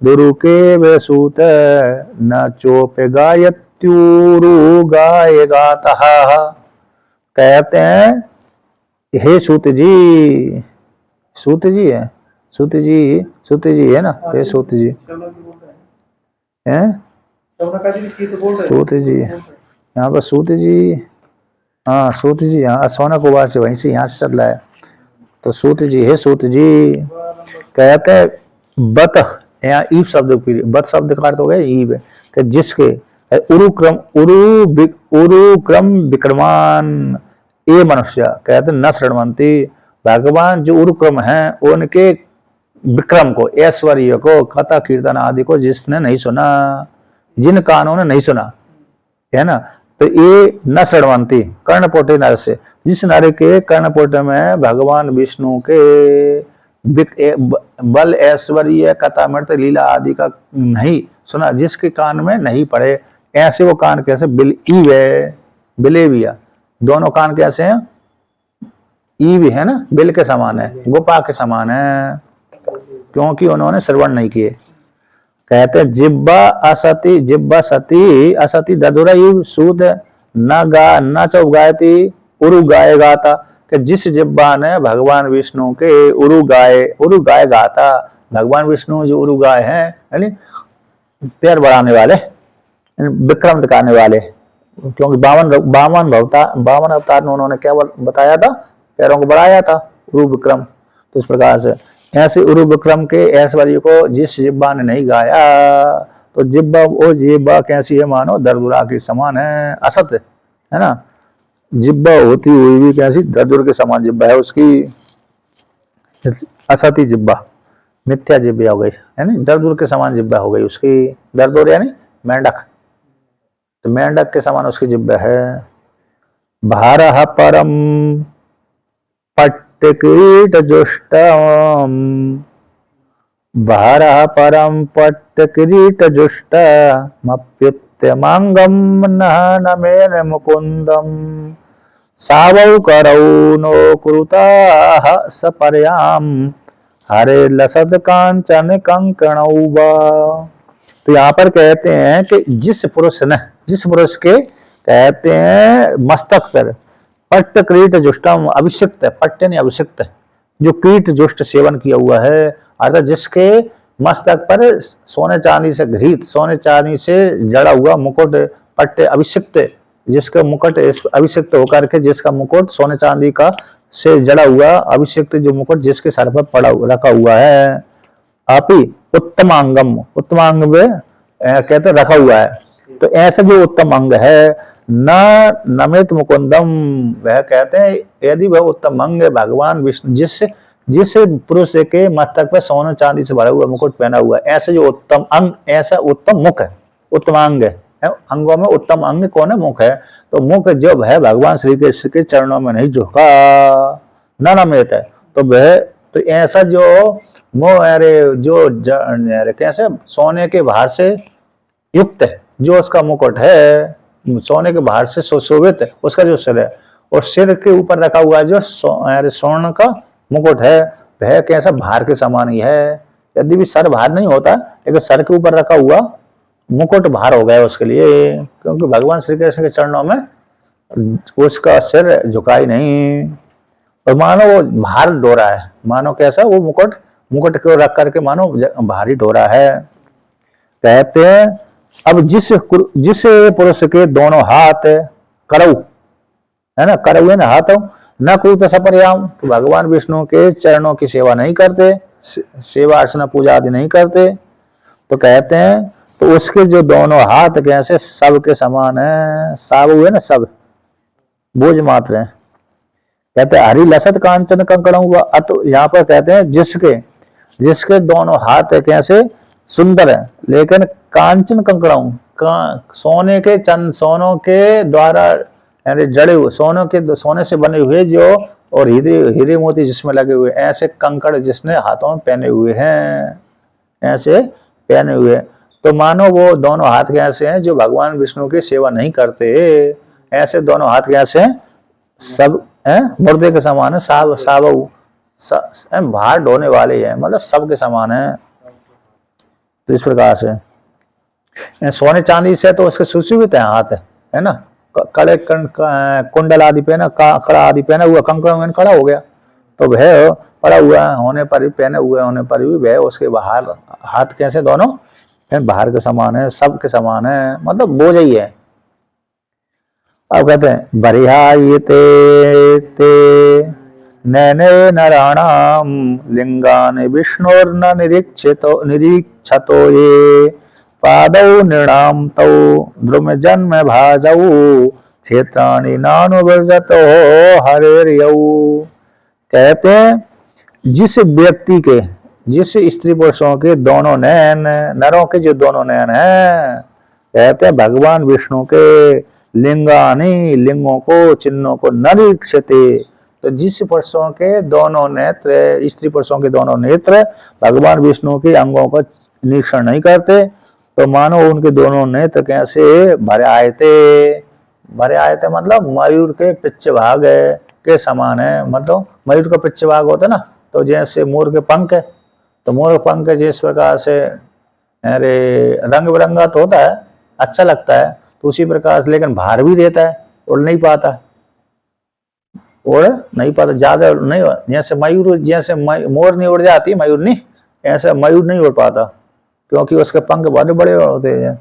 दुरु के वेसूत न चोप गायत्यूरु गाय गातः। कहते हैं हे सूत जी, सूत जी है, सूत जी है ना, हे सूत जी हैं, सूत जी यहाँ पर, सूत जी, हाँ सूत जी, हाँ सोना कुमार से वहीं से यहाँ से चल रहा है। तो सूत जी, हे सूत जी, कहते हैं बत, यहाँ ईब शब्द की, बत शब्द का अर्थ हो गया ईब, कि जिसके उरुक्रम विक्रमान ये मनुष्य, कहते न शृण्वन्ति, भगवान जो उरुक्रम है उनके विक्रम को, ऐश्वर्य को, कथा कीर्तन आदि को जिसने नहीं सुना, जिन कानों ने नहीं सुना, है ना, तो ये न षड्वंती कर्णपोटे नर से, जिस नर के कर्णपोट में भगवान विष्णु के बल ऐश्वर्य कथा मृत लीला आदि का नहीं सुना, जिसके कान में नहीं पड़े, ऐसे वो कान कैसे बिलेविया, दोनों कान कैसे हैं, ई भी है ना, बिल के समान है, गोपा के समान है, क्योंकि उन्होंने श्रवण नहीं किए। कहते जिब्बा सती असती दधुरई सूद न चौप गायती उरु गाय गाता, कि जिस जिब्बा ने भगवान विष्णु के उरु गाय गाता, भगवान विष्णु जो उरु गाय है यानी पैर बढ़ाने वाले, विक्रम दिखाने वाले, क्योंकि बावन अवतार में उन्होंने क्या बताया था, पैरों को बढ़ाया था, उरु विक्रम। तो इस प्रकार से ऐसे उरु विक्रम के ऐश्वर्य को जिस जिब्बा ने नहीं गाया, तो जिब्बा कैसी है, मानो दरदुरा के समान है, असत है ना, जिब्बा होती हुई भी कैसी दरदुर के समान जिब्बा है उसकी, असती जिब्बा, मिथ्या जिब्बा हो गई है ना, दरदुर के समान जिब्बा हो गई उसकी, दरदुर यानी मेंढक, तो मेंढक के समान उसकी जिब्बा है। भारह परम पट्टकीट जुष्टम, भारह परम पट्टकीट जुष्टमप्युत्तमांगम नमेन मुकुंदम, सावौ करौ नो कुरुताः सपर्याम हरे लसद कांचन कंकणौ बा। तो यहाँ पर कहते हैं कि जिस पुरुष के कहते हैं मस्तक पर पट्ट कीट जुष्टम, अभिषिक्त है, पट्ट नहीं अभिषिक्त है, जो कीट जुष्ट सेवन किया हुआ है, अर्थात जिसके मस्तक पर सोने चांदी से घृत, सोने चांदी से जड़ा हुआ मुकुट, पट्टे अभिषिक्त, जिसका मुकुट अभिषिक्त होकर के, जिसका मुकुट सोने चांदी का से जड़ा हुआ अभिषिक्त जो मुकुट जिसके सर पर पड़ा रखा हुआ है, आपी उत्तमांग में कहते रखा हुआ है, तो ऐसा जो उत्तम अंग है, न नमित मुकुंदम, वह कहते हैं यदि वह उत्तम अंग भगवान विष्णु जिस पुरुष के मस्तक पर सोने चांदी से भरा हुआ मुकुट पहना हुआ है, ऐसे जो उत्तम अंग, ऐसा उत्तम मुख है, उत्तमांग है, अंगों में उत्तम अंग कौन है, मुख है, तो मुख जब है भगवान श्री कृष्ण के चरणों में नहीं झुका, न नमित है, तो वह तो ऐसा जो कैसे सोने के भार से युक्त है, जो उसका मुकुट है सोने के भार से सुशोभित है, उसका जो सिर है, और सिर के ऊपर रखा हुआ जो स्वर्ण का मुकुट है, वह कैसा भार के समान ही है, यदि भी सर भार नहीं होता, लेकिन सर के ऊपर रखा हुआ मुकुट भार हो गया उसके लिए, क्योंकि भगवान श्री कृष्ण के चरणों में उसका सिर झुका ही नहीं, और मानो वो भार ढोरा है, मानो कैसा वो मुकुट को रख करके मानो भारी ढोरा है। कहते हैं अब जिस पुरुष के दोनों हाथ करऊ है ना, करऊ है ना हाथ, न कुरुत सपर्याम, तो भगवान विष्णु के चरणों की सेवा नहीं करते, सेवा अर्चना पूजा आदि नहीं करते, तो कहते हैं तो उसके जो दोनों हाथ कैसे सब के समान है, साबु है ना, सब बोझ मात्र है। कहते हैं हरि लसत कांचन कंकणों, तो यहाँ पर कहते हैं जिसके दोनों हाथ कैसे सुंदर है, लेकिन कांचन कंकणों, सोने के द्वारा यानी जड़े हुए, सोने से बने हुए जो, और हीरे मोती जिसमें लगे हुए, ऐसे कंकड़ जिसने हाथों में पहने हुए हैं, ऐसे पहने हुए, तो मानो वो दोनों हाथ कैसे हैं जो भगवान विष्णु की सेवा नहीं करते, ऐसे दोनों हाथ कैसे हैं, सब मुर्दे के समान है, साबु भार ढोने वाले हैं, मतलब सब के समान है। तो इस प्रकार से सोने चांदी से तो उसके सुशोभित है हाथ, है ना, कड़े कुंडल आदि पहना, कड़ा आदि पहना हुआ, कंकड़ खड़ा हो गया, तो वह पड़ा हुआ होने पर भी, पहने हुए होने पर भी वह उसके बाहर हाथ कैसे दोनों बाहर के समान है, सब के समान है, मतलब बोझ ही है। अब कहते हैं बरिहायते नैने नराणाम लिंगान विष्णुर्न निरीक्षतो ये पादौ नृणाम तौ द्रुम जन्म भाजौ क्षेत्राणि नानुवर्जतो हरेर्यौ। कहते हैं जिस व्यक्ति के, जिस स्त्री पुरुषों के दोनों नयन, नरों के जो दोनों नयन हैं, कहते हैं भगवान विष्णु के लिंगानि लिंगों को चिन्हों को नरीक्षते, तो जिस पुरुषों के दोनों नेत्र, स्त्री पुरुषों के दोनों नेत्र भगवान विष्णु के अंगों का निरीक्षण नहीं करते, तो मानो उनके दोनों नेत्र कैसे भरे आए थे मतलब मयूर के पिच्छ भाग के समान है। मतलब मयूर का पिच्छ भाग होता है ना, तो जैसे मोर के पंख है, तो मोर के पंख जिस प्रकार से अरे रंग बिरंगा तो होता है, अच्छा लगता है, तो उसी प्रकार से लेकिन भार भी देता है, उड़ नहीं पाता ज्यादा नहीं। जैसे मयूर, जैसे मोर नहीं उड़ जाती मयूर नहीं, ऐसा मयूर नहीं उड़ पाता, क्योंकि उसके पंख बड़े बड़े होते हैं।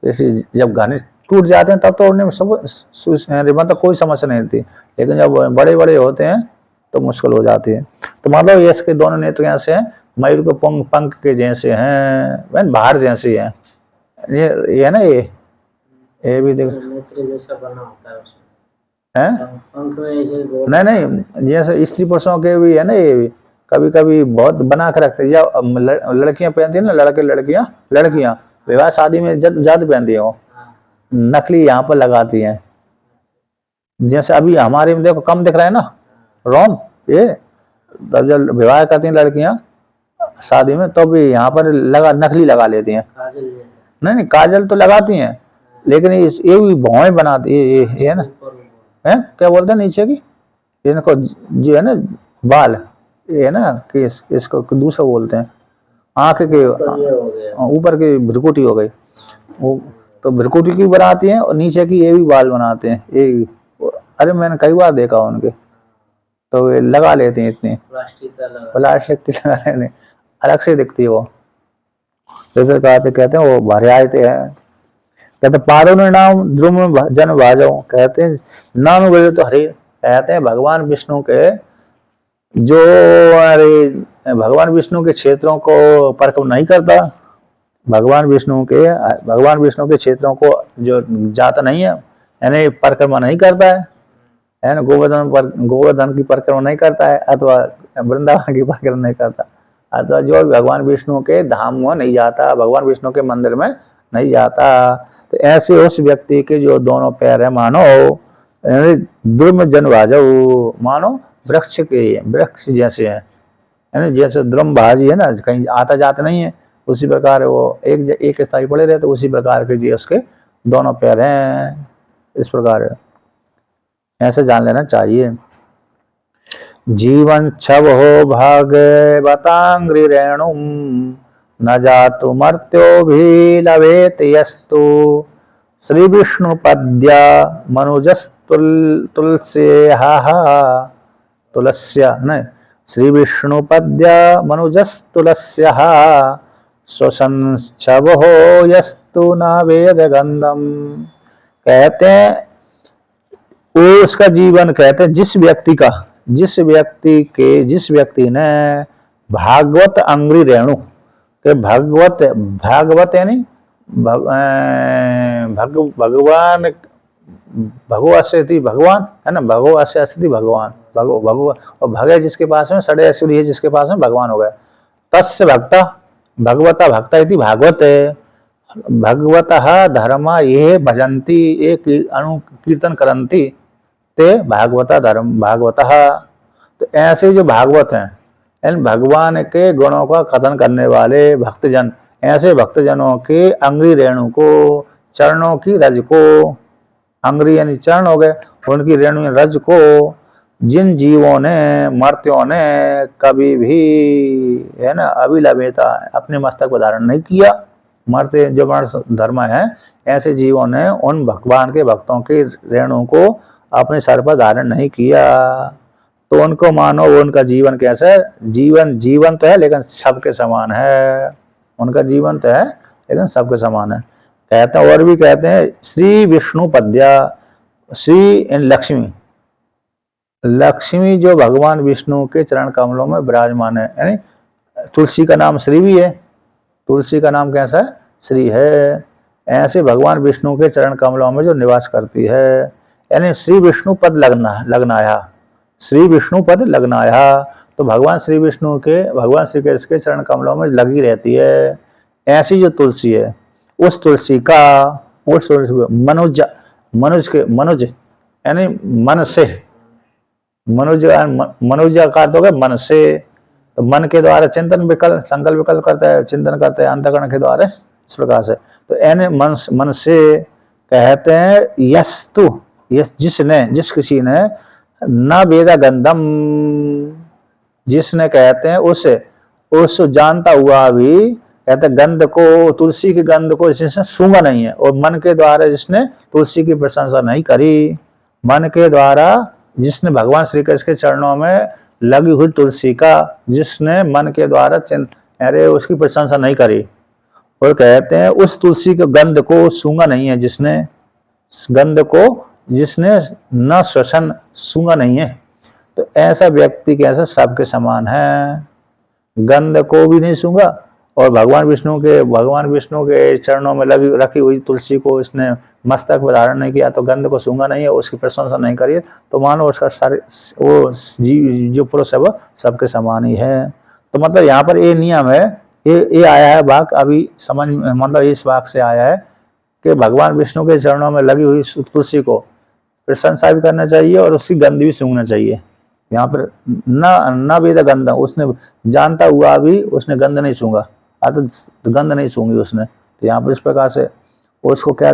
जैसे जब घने टूट जाते हैं तब तो उड़ने में सब मतलब कोई समस्या नहीं होती, लेकिन जब बड़े बड़े होते हैं तो मुश्किल हो जाती है। तो मतलब ये इसके दोनों नेत्र कैसे हैं, मयूर के पंख के जैसे हैं, बाहर जैसे हैं। ये है ना, ये भी देखो नेत्र जैसा बना होता है उसमें, है पंख में ऐसे गोल। नहीं, जैसे स्त्री पुरुषों के भी है ना, ये भी कभी कभी बहुत बना के रखते हैं। जब लड़कियां पहनती है ना, लड़कियां विवाह शादी में ज्यादा पहनती है, वो नकली यहाँ पर लगाती हैं। जैसे अभी हमारे में देखो कम दिख रहा है ना रोम, ये तब जब विवाह करती हैं लड़कियां शादी में, तो भी यहाँ पर नकली लगा लेती हैं। नहीं काजल तो लगाती हैं, लेकिन ये भी भौएं बनाती ये है ना, है क्या बोलते हैं नीचे की, इनको जो है ना बाल, ये है ना कि इसको दूसरा बोलते हैं, आंख के ऊपर की भ्रुकुटी हो गई, वो तो भ्रुकुटी की बनाती हैं, और नीचे की ये भी बाल बनाते हैं। ये अरे मैंने कई बार देखा उनके, तो वे लगा लेते हैं इतने प्लास्टिक की लगा लेते, अलग से दिखती है वो। तो फिर कहते हैं वो भरे आए थे, कहते पारो नाम ध्रुव जन भाजो, कहते हैं नाम बोले तो हरि, कहते हैं भगवान विष्णु के जो भगवान विष्णु के क्षेत्रों को परख नहीं करता, भगवान विष्णु के क्षेत्रों को जो जाता नहीं है, यानी परिक्रमा नहीं करता है ना, गोवर्धन की परिक्रमा नहीं करता है, अथवा वृंदावन की परिक्रमा नहीं करता, अथवा जो भगवान विष्णु के धाम में नहीं जाता, भगवान विष्णु के मंदिर में नहीं जाता, तो ऐसे उस व्यक्ति के जो दोनों पैर है मानो द्रुम जन भाजो, मानो वृक्ष जैसे है, यानी जैसे द्रुम भाजी है ना, कहीं आता जाता नहीं है, उसी प्रकार वो एक स्थाई पड़े रहते, उसी प्रकार के जी उसके दोनों पैर हैं। इस प्रकार ऐसे जान लेना चाहिए। जीवन छव हो भागवतांग्रि रेणुम, न जातु मर्त्यो भी लवेत यस्तु, श्री विष्णु पद्या तुलस्य नहीं, श्री विष्णु पद्या मनुजस्तुलस्य स्वसंच्छव हो यस्तु न वेद गंधम, कहते हैं वो उसका जीवन, कहते हैं जिस व्यक्ति ने भागवत अंग्रि रेणु के भागवत यानी भगवान भगवत भगवान है ना, भगवत से भगवान और भगे जिसके पास में सड़े ऐश्वर्य है, जिसके पास में भगवान हो गए, तस्य भक्ता भगवता भक्ता इति भागवते, भगवतः धर्मा ये भजन्ति एक अनुकीर्तन करन्ति ते भागवता धर्म भागवतः। तो ऐसे जो भागवत हैं, इन भगवान के गुणों का कथन करने वाले भक्तजन, ऐसे भक्तजनों के अंग्रि रेणु को, चरणों की रज को, अंग्रि यानी चरण हो गए, उनकी रेणु रज को जिन जीवों ने मर्त्यों ने कभी भी है ना अभिलभेता अपने मस्तक पर धारण नहीं किया, मर्त्य जो मर्त्य धर्म है, ऐसे जीवों ने उन भगवान के भक्तों की रेणु को अपने सर पर धारण नहीं किया, तो उनको मानो उनका जीवन कैसा है, जीवन तो है लेकिन सबके समान है, उनका जीवन तो है लेकिन सबके समान है। कहते हैं और भी कहते हैं श्री विष्णु पद्या, श्री इन लक्ष्मी जो भगवान विष्णु के चरण कमलों में विराजमान है, यानी तुलसी का नाम श्री भी है, तुलसी का नाम कैसा है, श्री है, ऐसे भगवान विष्णु के चरण कमलों में जो निवास करती है, यानी श्री विष्णु पद लगनाया, श्री विष्णु पद लगनाया, तो भगवान श्री विष्णु के भगवान श्री कृष्ण के चरण कमलों में लगी रहती है। ऐसी जो तुलसी है, उस तुलसी का मनुज मनुज यानी मन से, मनुज का अर्थ हो गया मन से। तो मन के द्वारा चिंतन विकल्प संकल्प विकल्प करता है, चिंतन करते हैं अंतःकरण के द्वारा इस प्रकार से। तो यानी मन से कहते हैं यस्तु, जिसने, जिस किसी ने न वेदा गंधम, जिसने कहते हैं उस जानता हुआ भी, कहते गंध को, तुलसी की गंध को जिसने सूंघा नहीं है, और मन के द्वारा जिसने तुलसी की प्रशंसा नहीं करी, मन के द्वारा जिसने भगवान श्री कृष्ण के चरणों में लगी हुई तुलसी का, जिसने मन के द्वारा अरे उसकी प्रशंसा नहीं करी, और कहते हैं उस तुलसी के गंध को सूंघा नहीं है, जिसने गंध को जिसने न श्वसन सूंघा नहीं है, तो ऐसा व्यक्ति कैसा सबके समान है, गंध को भी नहीं सूंघा और भगवान विष्णु के चरणों में लगी रखी हुई तुलसी को इसने मस्तक पर धारण नहीं किया, तो गंध को सूंघा नहीं है, उसकी प्रशंसा नहीं करी, तो मानो उसका सारे वो जीव जो पुरुष है वो सबके समान ही है। तो मतलब यहाँ पर ये नियम है, ये आया है वाक, अभी समझ, मतलब इस वाक से आया है कि भगवान विष्णु के चरणों में लगी हुई तुलसी को प्रशंसा भी करना चाहिए और उसकी गंध भी सूंघना चाहिए। यहाँ पर न वेद गंध, उसने जानता हुआ भी उसने गंध नहीं सूंघा, तो गंध नहीं सूंघी उसने। तो यहाँ पर इस प्रकार से उसको क्या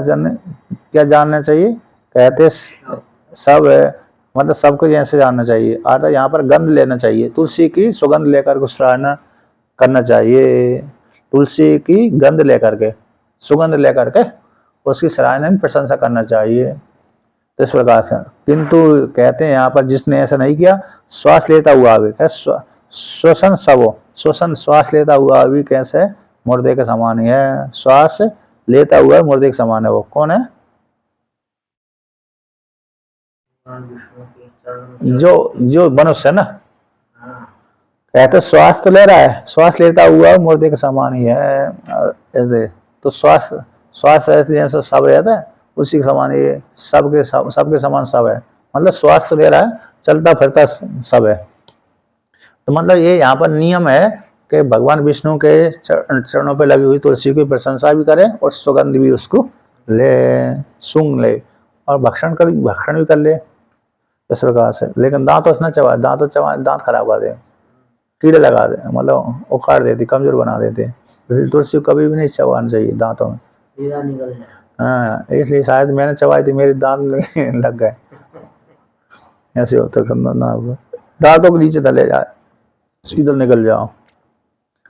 जानना चाहिए, कहते सब है, मतलब सबको जैसे जानना चाहिए। अर्थात यहाँ पर गंध लेना चाहिए, तुलसी की सुगंध लेकर के सराहना करना चाहिए, तुलसी की गंध लेकर के, सुगंध लेकर के उसकी सराहना प्रशंसा करना चाहिए। तो इस प्रकार से, किंतु कहते हैं यहाँ पर जिसने ऐसा नहीं किया, श्वास लेता हुआ भी, श्वसन सबो, श्वसन श्वास लेता हुआ भी कैसे मुर्दे के समान ही है, श्वास लेता हुआ मुर्दे के समान है। वो कौन है? जो मनुष्य है ना, कहते श्वास तो ले रहा है, श्वास लेता हुआ मुर्दे के समान ही है। तो श्वास ऐसे जैसा सब रहता है उसी के समान ये सबके समान सब है, मतलब श्वास तो ले रहा है, चलता फिरता सब है। तो मतलब ये यहाँ पर नियम है कि भगवान विष्णु के चरणों पर लगी हुई तुलसी की प्रशंसा भी करे और सुगंध भी उसको ले, सूंघ ले और भक्षण भी कर ले इस प्रकार से। लेकिन दांत उसने चबाए, दांत खराब कर दे, कीड़े लगा दे, मतलब उखाड़ देती, कमजोर बना देते। तुलसी कभी भी नहीं चबाना चाहिए दांतों में, हाँ, इसलिए शायद मैंने चबाई थी, मेरे दांत लग गए, ऐसे होता ना होगा, दांतों के नीचे तले जाए, सीधे निकल जाओ।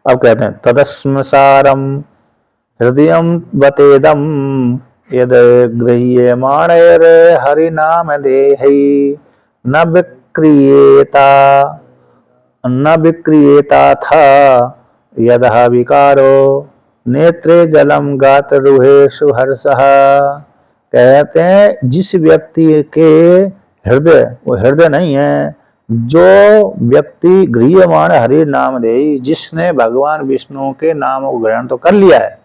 अब कहते हैं तदस्मसारम हृदयम बतेदम यद गृह्यमाणैर हरि नाम देहि न विक्रियेता था यदः विकारो नेत्रे जलम गात रुहेषु हर्षः। कहते हैं जिस व्यक्ति के हृदय, वो हृदय नहीं है, जो व्यक्ति गृह्यमाण हरि नाम दे, जिसने भगवान विष्णु के नाम को ग्रहण तो कर लिया है,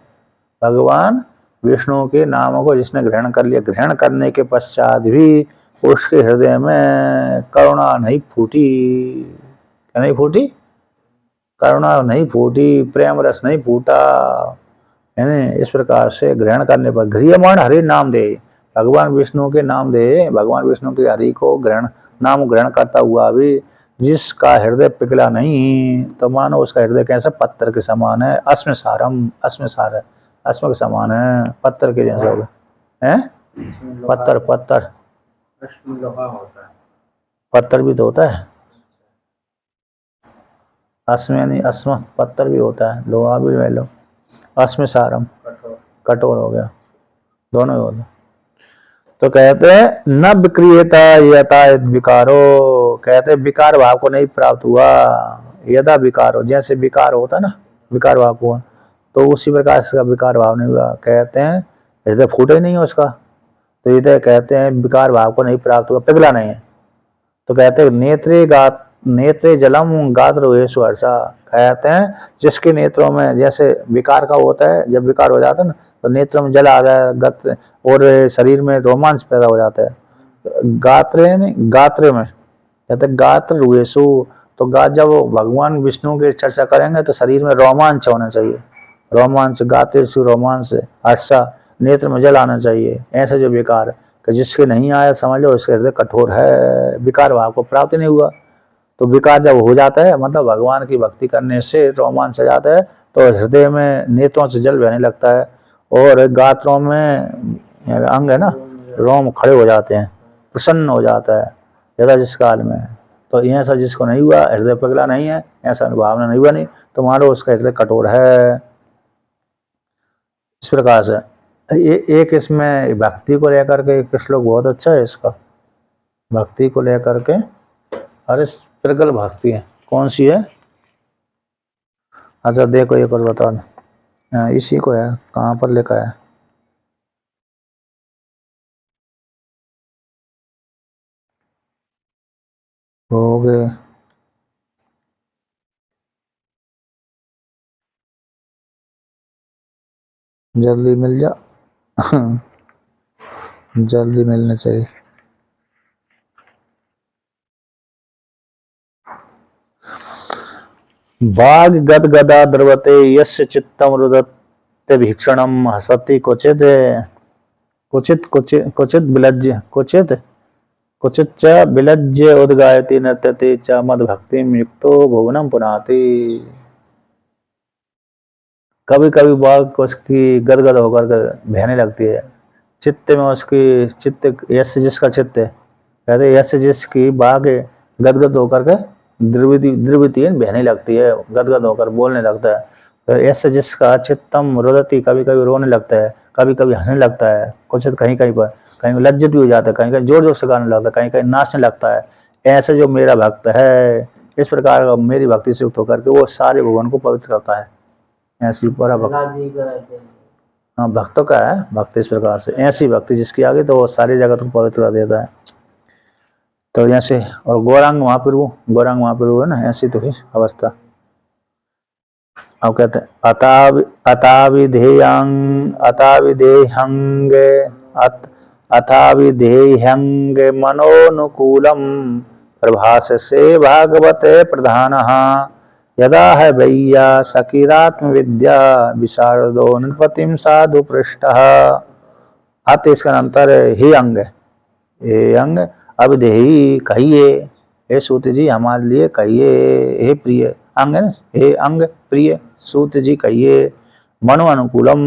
भगवान विष्णु के नाम को जिसने ग्रहण कर लिया, ग्रहण करने के पश्चात भी उसके हृदय में करुणा नहीं फूटी, क्या नहीं फूटी? करुणा नहीं फूटी, प्रेम रस नहीं फूटा, यानी इस प्रकार से ग्रहण करने पर गृह्यमाण हरि नाम दे, भगवान विष्णु के नाम दे, भगवान विष्णु के हरि को नाम ग्रहण करता हुआ भी जिसका हृदय पिघला नहीं, तो मानो उसका हृदय कैसा पत्थर के समान है। अस्म के समान है, पत्थर के जैसा होगा, है पत्थर भी तो होता है, अस्म यानी अस्म पत्थर भी होता है, लोहा भी ले लो, अस्म सारम कठोर हो गया, दोनों होता है। तो कहते हैं न विक्रियता यथा विकारो, कहते विकार भाव को नहीं प्राप्त हुआ, यदा विकारो, जैसे विकार होता ना, विकार भाव हुआ, तो उसी प्रकार से विकार भाव नहीं हुआ। कहते हैं हृदय फूटे नहीं है उसका, तो हृदय कहते हैं विकार भाव को नहीं प्राप्त हुआ, पिघला नहीं है। तो कहते हैं नेत्रे जलम गात रुहेषु हर्षा, कहते हैं जिसके नेत्रों में जैसे विकार का होता है, जब विकार हो जाता है ना तो नेत्रों में जल आ जाए और शरीर में रोमांच पैदा हो जाता है। गात्रे में कहते गात्र रुहेषु, तो जब भगवान विष्णु के चर्चा करेंगे तो शरीर में रोमांच होना चाहिए, रोमांच, गात्रेषु रोमांच, हर्षा, नेत्र में जल आना चाहिए, ऐसा जो विकार, कि जिसके नहीं आया समझ लो उसके हृदय कठोर है, विकार भाव को प्राप्त नहीं हुआ। तो विकार जब हो जाता है मतलब भगवान की भक्ति करने से रोमांच आ जाता है, तो हृदय में नेत्रों से जल बहने लगता है और गात्रों में अंग है ना रोम खड़े हो जाते हैं, प्रसन्न हो जाता है यदा जिस काल में। तो ऐसा जिसको नहीं हुआ, हृदय पगला नहीं है, ऐसा भावना नहीं बनी, तो मानो उसका हृदय कठोर है। इस प्रकार से एक इसमें भक्ति को लेकर के एक श्लोक बहुत अच्छा है इसका, भक्ति को लेकर के। अरे प्रगल भक्ति है, कौन सी है? अच्छा देखो एक और बता दो, इसी को है, कहाँ पर लिखा है? हो गए, जल्दी मिल जा जल्दी मिलना चाहिए। बाघ गद गदा द्रवते यस्य चित्तम रुदते भीक्षणम हसति क्वचित क्वचित क्वचित क्वचित विलज्य क्वचित क्वचित च विलज्य उद्गायति नृत्यते च मद भक्तिम युक्तो भुवनम पुनाति। कभी कभी बाघ को उसकी गदगद होकर बहने लगती है, चित्त में उसकी चित्त यश जिसका चित्त है, कहते यश जिसकी बाघ गदगद होकर के द्रविती बहने लगती है, गदगद होकर बोलने लगता है। तो यश जिसका चित्तम रुदती, कभी कभी रोने लगता है, कभी कभी हंसने लगता है, कुछ कहीं कहीं पर कहीं लज्जित भी हो जाता है, कहीं कहीं जोर जोर से गाने लगता है, कहीं कहीं नाचने लगता है। ऐसे जो मेरा भक्त है, इस प्रकार मेरी भक्ति से युक्त होकर के वो सारे भुवन को पवित्र करता है। ऐसी बड़ा भक्त, हाँ भक्तों का है भक्ति इस प्रकार से, ऐसी भक्ति जिसकी आगे तो वो सारी जगत को पवित्र कर देता है। तो यहाँ से और गौरांग महाप्रभु है ना, ऐसी तो फिर अवस्था। अब कहते हैं अताविधेयंग मनोनुकूलम प्रभास से भागवते प्रधान यदा है भैया सकीरात्म विद्या विशारदो नृपतिम साधु पृष्ठ। अत इसका अंतर ही अंग है, हे अंग अविधेयी कहिए, हे सूत जी हमारे लिए कहिए, हे प्रिय अंग है ना, हे अंग प्रिय सूत जी कहिए। मनो अनुकूलम,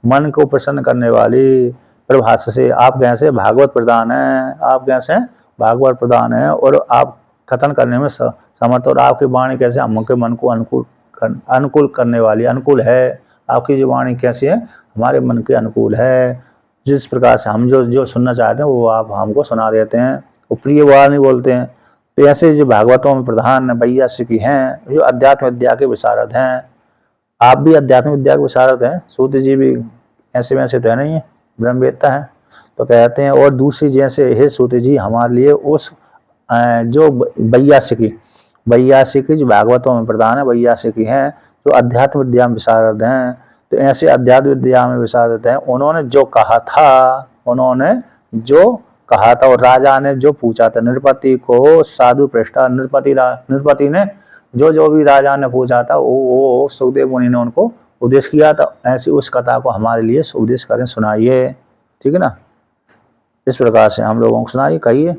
मन को प्रसन्न करने वाली, प्रभास से आप कैसे भागवत प्रदान है, आप कैसे भागवत प्रदान है और आप कथन करने में समर्थ, और आपकी वाणी कैसे हमके मन को अनुकूल करने वाली, अनुकूल है। आपकी जो वाणी कैसी है, हमारे मन के अनुकूल है। जिस प्रकार से हम जो सुनना चाहते हैं वो आप हमको सुना देते हैं, वो प्रिय वाणी बोलते हैं। तो ऐसे जो भागवतों में प्रधान भैया की हैं, जो अध्यात्म विद्या के विशारद हैं। आप भी अध्यात्म विद्या के विशारद हैं, सूत जी भी ऐसे वैसे तो है नहीं है, ब्रह्मवेत्ता है। तो कहते हैं और दूसरी जैसे हे सूत जी हमारे लिए उस जो वैयासिकी जो भागवतों में प्रधान है, वैयासिकी हैं जो अध्यात्म विद्या में विशारद हैं। तो ऐसे अध्यात्म विद्या में विशारद हैं, उन्होंने जो कहा था, और राजा ने जो पूछा था नृपति को साधु पृष्ठा, नृपति ने जो भी राजा ने पूछा था वो सुखदेव मुनि ने उनको उपदेश किया था। ऐसी उस कथा को हमारे लिए उपदेश करें, सुनाइए, ठीक है ना। इस प्रकार से हम लोगों को सुनाइए, कहिए।